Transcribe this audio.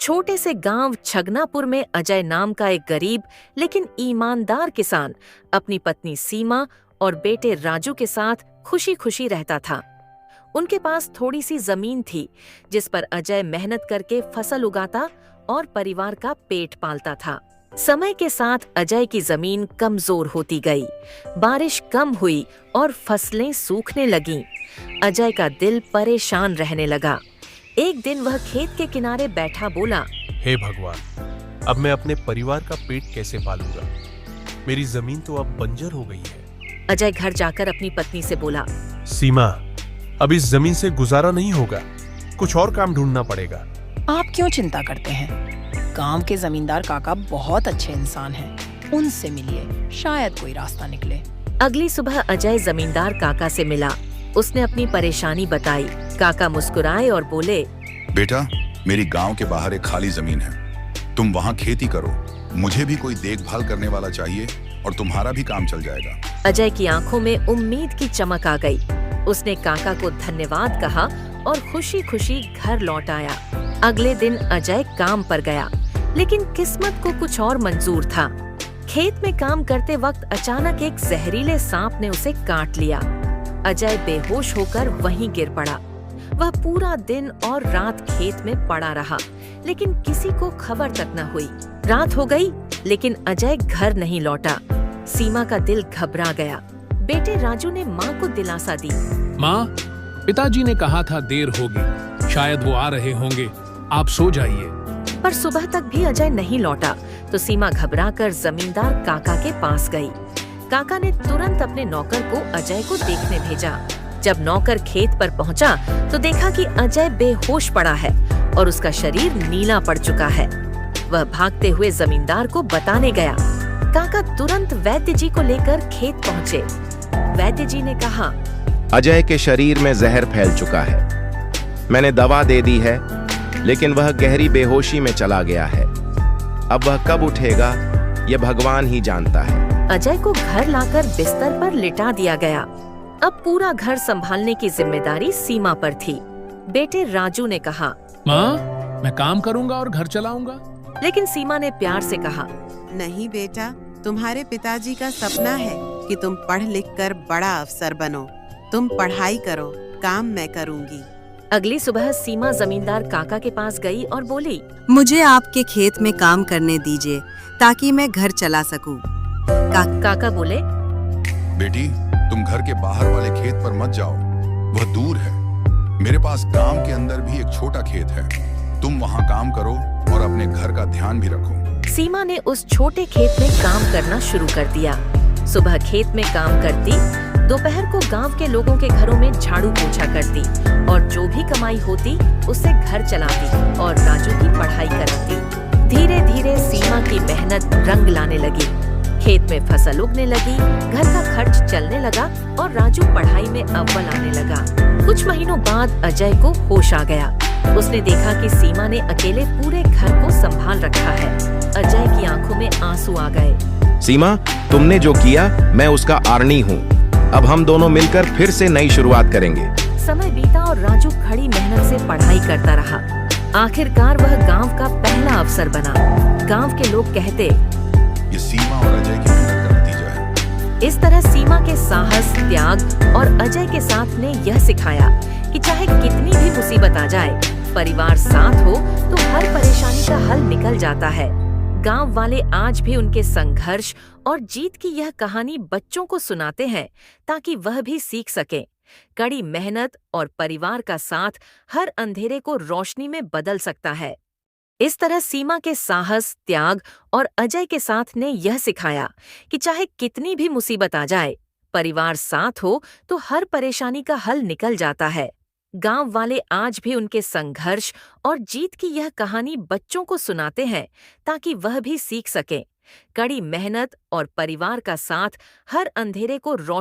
छोटे से गांव छगनापुर में अजय नाम का एक गरीब लेकिन ईमानदार किसान अपनी पत्नी सीमा और बेटे राजू के साथ खुशी खुशी रहता था। उनके पास थोड़ी सी जमीन थी जिस पर अजय मेहनत करके फसल उगाता और परिवार का पेट पालता था। समय के साथ अजय की जमीन कमजोर होती गई, बारिश कम हुई और फसलें सूखने लगीं। अजय का दिल परेशान रहने लगा। एक दिन वह खेत के किनारे बैठा बोला, हे भगवान, अब मैं अपने परिवार का पेट कैसे पालूंगा? मेरी जमीन तो अब बंजर हो गई है। अजय घर जाकर अपनी पत्नी से बोला, सीमा, अब इस जमीन से गुजारा नहीं होगा, कुछ और काम ढूंढना पड़ेगा। आप क्यों चिंता करते हैं? गांव के जमींदार काका बहुत अच्छे इंसान हैं। उनसे मिलिए, शायद कोई रास्ता निकले। अगली सुबह अजय जमींदार काका से मिला। उसने अपनी परेशानी बताई। काका मुस्कुराए और बोले, बेटा, मेरी गांव के बाहर एक खाली जमीन है, तुम वहां खेती करो। मुझे भी कोई देखभाल करने वाला चाहिए और तुम्हारा भी काम चल जाएगा। अजय की आंखों में उम्मीद की चमक आ गई। उसने काका को धन्यवाद कहा और खुशी खुशी घर लौट आया। अगले दिन अजय काम पर गया, लेकिन किस्मत को कुछ और मंजूर था। खेत में काम करते वक्त अचानक एक जहरीले सांप ने उसे काट लिया। अजय बेहोश होकर वहीं गिर पड़ा। वह पूरा दिन और रात खेत में पड़ा रहा, लेकिन किसी को खबर तक न हुई। रात हो गई, लेकिन अजय घर नहीं लौटा। सीमा का दिल घबरा गया। बेटे राजू ने माँ को दिलासा दी। माँ, पिताजी ने कहा था देर होगी, शायद वो आ रहे होंगे, आप सो जाइए। पर सुबह तक भी अजय नहीं लौटा तो सीमा घबराकर जमींदार काका के पास गई। काका ने तुरंत अपने नौकर को अजय को देखने भेजा। जब नौकर खेत पर पहुंचा तो देखा कि अजय बेहोश पड़ा है और उसका शरीर नीला पड़ चुका है। वह भागते हुए जमींदार को बताने गया। काका तुरंत वैद्य जी को लेकर खेत पहुँचे। वैद्य जी ने कहा, अजय के शरीर में जहर फैल चुका है। मैंने दवा दे दी है, लेकिन वह गहरी बेहोशी में चला गया है। अब वह कब उठेगा, यह भगवान ही जानता है। अजय को घर लाकर बिस्तर पर लिटा दिया गया। अब पूरा घर संभालने की जिम्मेदारी सीमा पर थी। बेटे राजू ने कहा, माँ, मैं काम करूंगा और घर चलाऊंगा। लेकिन सीमा ने प्यार से कहा, नहीं बेटा, तुम्हारे पिताजी का सपना है कि तुम पढ़ लिख कर बड़ा अफसर बनो। तुम पढ़ाई करो, काम मैं करूंगी। अगली सुबह सीमा जमींदार काका के पास गई और बोली, मुझे आपके खेत में काम करने दीजिए ताकि मैं घर चला सकूं। काका बोले, बेटी, तुम घर के बाहर वाले खेत पर मत जाओ, वह दूर है। मेरे पास गांव के अंदर भी एक छोटा खेत है, तुम वहां काम करो और अपने घर का ध्यान भी रखो। सीमा ने उस छोटे खेत में काम करना शुरू कर दिया। सुबह खेत में काम करती, दोपहर को गांव के लोगों के घरों में झाड़ू पोछा करती और जो भी कमाई होती उससे घर चलाती और राजू की पढ़ाई कराती। धीरे धीरे सीमा की मेहनत रंग लाने लगी। खेत में फसल उगने लगी, घर का खर्च चलने लगा और राजू पढ़ाई में अव्वल आने लगा। कुछ महीनों बाद अजय को होश आ गया। उसने देखा कि सीमा ने अकेले पूरे घर को संभाल रखा है। अजय की आंखों में आंसू आ गए। सीमा, तुमने जो किया, मैं उसका आर्णी हूँ। अब हम दोनों मिलकर फिर से नई शुरुआत करेंगे। समय बीता और राजू खड़ी मेहनत से पढ़ाई करता रहा। आखिरकार वह गांव का पहला अफसर बना। गांव के लोग कहते, ये सीमा और अजय की मेहनत का नतीजा है। इस तरह सीमा के साहस, त्याग और अजय के साथ ने यह सिखाया कि चाहे कितनी भी मुसीबत आ जाए, परिवार साथ हो तो हर परेशानी का हल निकल जाता है। गांव वाले आज भी उनके संघर्ष और जीत की यह कहानी बच्चों को सुनाते हैं ताकि वह भी सीख सकें। कड़ी मेहनत और परिवार का साथ हर अंधेरे को रोशनी में बदल सकता है। इस तरह सीमा के साहस, त्याग और अजय के साथ ने यह सिखाया कि चाहे कितनी भी मुसीबत आ जाए, परिवार साथ हो तो हर परेशानी का हल निकल जाता है। गांव वाले आज भी उनके संघर्ष और जीत की यह कहानी बच्चों को सुनाते हैं ताकि वह भी सीख सकें। कड़ी मेहनत और परिवार का साथ हर अंधेरे को रोशनी